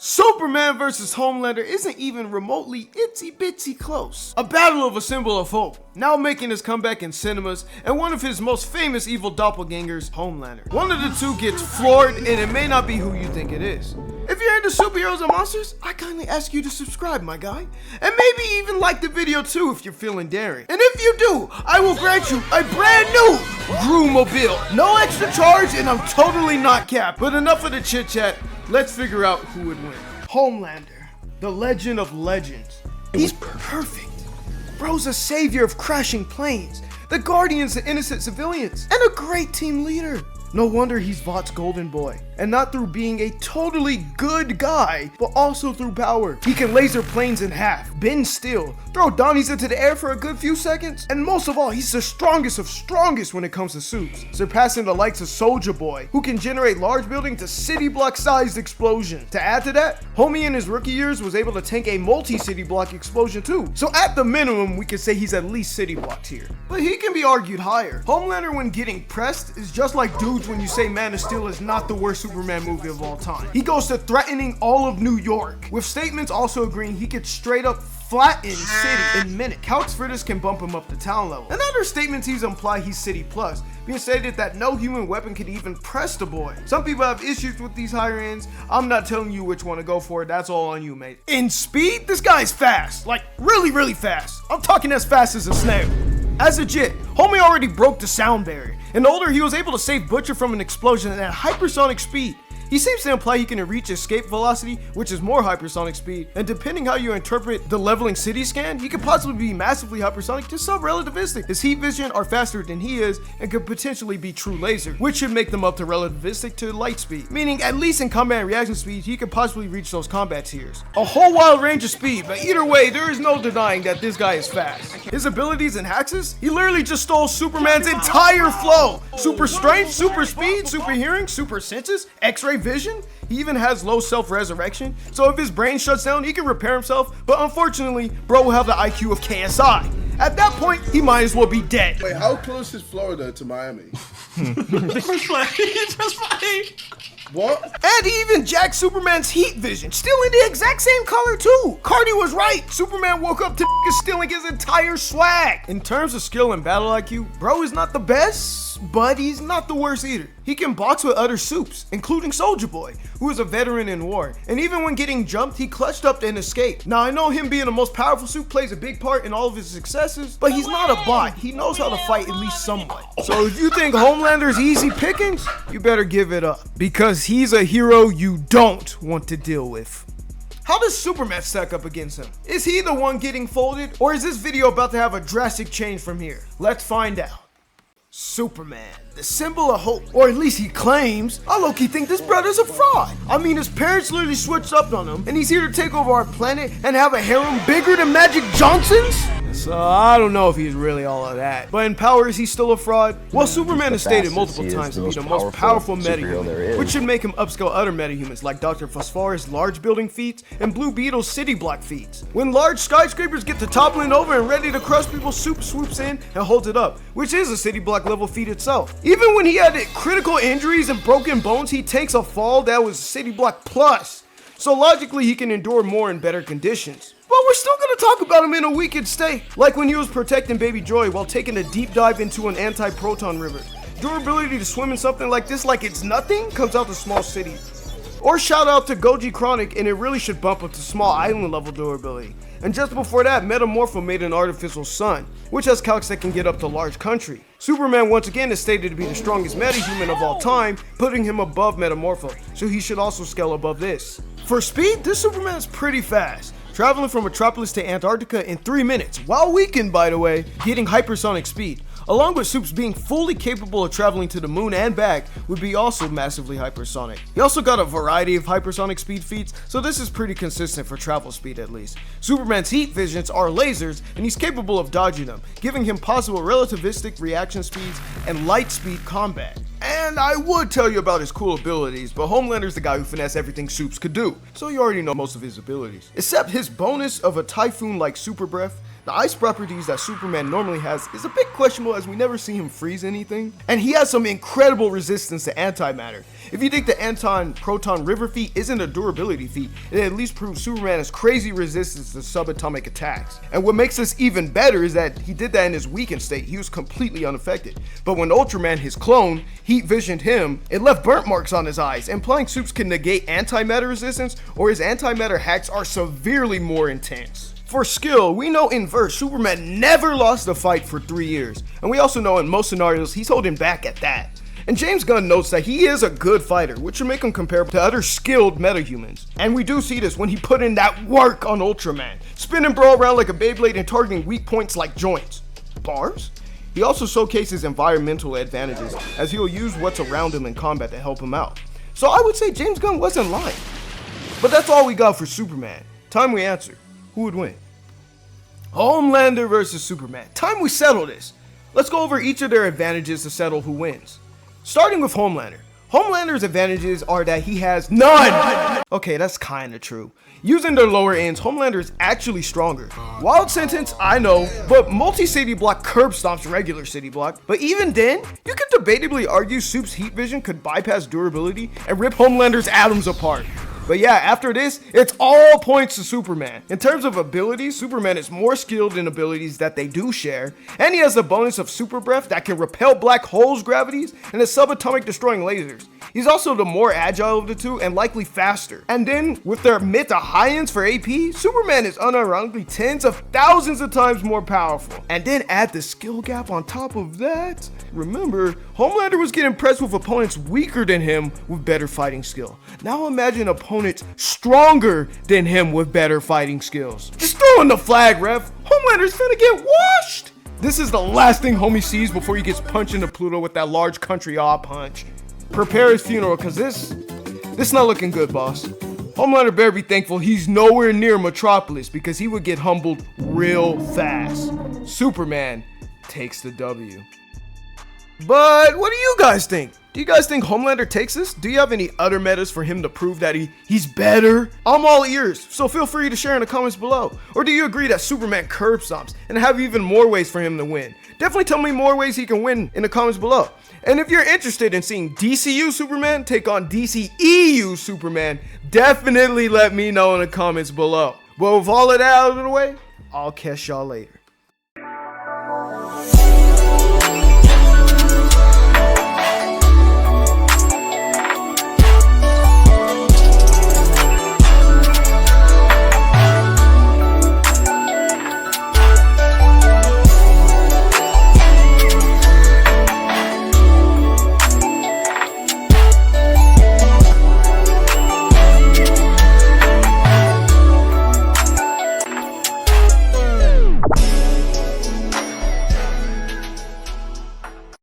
Superman vs. Homelander isn't even remotely itsy-bitsy close. A battle of a symbol of hope, now making his comeback in cinemas, and one of his most famous evil doppelgangers, Homelander. One of the two gets floored, and it may not be who you think it is. If you're into superheroes and monsters, I kindly ask you to subscribe, my guy. And maybe even like the video too if you're feeling daring. And if you do, I will grant you a brand new Groomobile. No extra charge, and I'm totally not capped. But enough of the chit chat. Let's figure out who would win. Homelander, the legend of legends. He's perfect. Bro's a savior of crashing planes, the guardians of innocent civilians, and a great team leader. No wonder he's Vought's golden boy. And not through being a totally good guy, but also through power. He can laser planes in half, bend steel, throw Donnies into the air for a good few seconds, and most of all, he's the strongest of strongest when it comes to suits, surpassing the likes of Soulja Boy, who can generate large buildings to city block sized explosion. To add to that, Homie in his rookie years was able to tank a multi-city block explosion too. So at the minimum, we could say he's at least city block tier. But he can be argued higher. Homelander when getting pressed is just like dudes when you say Man of Steel is not the worst Superman movie of all time. He goes to threatening all of New York, with statements also agreeing he could straight up flatten city in minutes. Couch Fritters can bump him up to town level. And other statements he's implied he's city plus, being stated that no human weapon could even press the boy. Some people have issues with these higher ends. I'm not telling you which one to go for, that's all on you, mate. In speed, this guy's fast, like really fast. I'm talking as fast as a snail. As a jit, Homie already broke the sound barrier, and older he was able to save Butcher from an explosion at hypersonic speed. He seems to imply he can reach escape velocity, which is more hypersonic speed, and depending how you interpret the leveling city scan, he could possibly be massively hypersonic to sub-relativistic. His heat vision are faster than he is and could potentially be true laser, which should make them up to relativistic to light speed, meaning at least in combat and reaction speed, he could possibly reach those combat tiers. A whole wild range of speed, but either way, there is no denying that this guy is fast. His abilities and hacks, he literally just stole Superman's entire flow. Super strength, super speed, super hearing, super senses, X-ray vision. He even has low self-resurrection, so if his brain shuts down, he can repair himself, but unfortunately, bro will have the IQ of KSI. At that point, he might as well be dead. Wait, how close is Florida to Miami? Just play. What? And he even jacked Superman's heat vision, still in the exact same color too. Cardi was right. Superman woke up to stealing his entire swag. In terms of skill and battle IQ, bro is not the best, but he's not the worst either. He can box with other supes, including Soulja Boy, who is a veteran in war. And even when getting jumped, he clutched up and escaped. Now I know him being the most powerful suit plays a big part in all of his successes, but he's not a bot. He knows how to fight at least somewhat. So if you think Homelander's easy pickings, you better give it up, because he's a hero you don't want to deal with. How does Superman stack up against him? Is he the one getting folded, or is this video about to have a drastic change from here? Let's find out. Superman, the symbol of hope, or at least he claims. I low-key think this brother's a fraud. I mean, his parents literally switched up on him, and he's here to take over our planet and have a harem bigger than Magic Johnson's? So I don't know if he's really all of that. But in powers, he's still a fraud. Well, Superman has stated multiple times to be the most powerful metahuman, which should make him upscale other metahumans like Dr. Phosphorus' large building feats and Blue Beetle's city block feats. When large skyscrapers get to toppling over and ready to crush people, Soup swoops in and holds it up, which is a city block level feat itself. Even when he had critical injuries and broken bones, he takes a fall that was city block plus. So logically, he can endure more in better conditions. But we're still gonna talk about him in a weakened state, like when he was protecting Baby Joy while taking a deep dive into an anti-proton river. Durability to swim in something like this like it's nothing comes out to small cities. Or shout out to Goji Chronic, and it really should bump up to small island level durability. And just before that, Metamorpho made an artificial sun, which has calcs that can get up to large country. Superman once again is stated to be the strongest metahuman of all time, putting him above Metamorpho, so he should also scale above this. For speed, this Superman is pretty fast, traveling from Metropolis to Antarctica in 3 minutes, while weakened by the way, getting hypersonic speed. Along with Supes being fully capable of traveling to the moon and back would be also massively hypersonic. He also got a variety of hypersonic speed feats, so this is pretty consistent for travel speed at least. Superman's heat visions are lasers, and he's capable of dodging them, giving him possible relativistic reaction speeds and light speed combat. And I would tell you about his cool abilities, but Homelander's the guy who finessed everything Supes could do, so you already know most of his abilities. Except his bonus of a typhoon-like super breath, The ice properties that Superman normally has is a bit questionable as we never see him freeze anything. And he has some incredible resistance to antimatter. If you think the Anton-Proton River feat isn't a durability feat, it at least proves Superman has crazy resistance to subatomic attacks. And what makes this even better is that he did that in his weakened state. He was completely unaffected. But when Ultraman, his clone, heat visioned him, it left burnt marks on his eyes, implying Supes can negate antimatter resistance, or his antimatter hacks are severely more intense. For skill, we know in verse, Superman never lost a fight for 3 years, and we also know in most scenarios he's holding back at that. And James Gunn notes that he is a good fighter, which should make him comparable to other skilled metahumans. And we do see this when he put in that work on Ultraman, spinning Bro around like a Beyblade and targeting weak points like joints. Bars? He also showcases environmental advantages, as he'll use what's around him in combat to help him out. So I would say James Gunn wasn't lying. But that's all we got for Superman. Time we answer. Who would win? Homelander versus Superman. Time we settle this. Let's go over each of their advantages to settle who wins. Starting with Homelander. Homelander's advantages are that he has none. Okay, that's kinda true. Using their lower ends, Homelander is actually stronger. Wild sentence, I know, but multi-city block curb stomps regular city block. But even then, you could debatably argue Soup's heat vision could bypass durability and rip Homelander's atoms apart. But yeah, after this, it's all points to Superman. In terms of abilities, Superman is more skilled in abilities that they do share, and he has the bonus of super breath that can repel black holes' gravities and the subatomic destroying lasers. He's also the more agile of the two and likely faster. And then, with their mid to high ends for AP, Superman is unironically tens of thousands of times more powerful. And then add the skill gap on top of that. Remember, Homelander was getting pressed with opponents weaker than him with better fighting skill. Now imagine opponents stronger than him with better fighting skills. Just throw in the flag, ref. Homelander's finna get washed. This is the last thing homie sees before he gets punched into Pluto with that large country awe punch. Prepare his funeral, cause this not looking good, boss. Homelander better be thankful he's nowhere near Metropolis because he would get humbled real fast. Superman takes the W. But what do you guys think? Do you guys think Homelander takes this? Do you have any other metas for him to prove that he's better? I'm all ears, so feel free to share in the comments below. Or do you agree that Superman curb stomps and have even more ways for him to win? Definitely tell me more ways he can win in the comments below. And if you're interested in seeing DCU Superman take on DCEU Superman, definitely let me know in the comments below. But with all of that out of the way, I'll catch y'all later.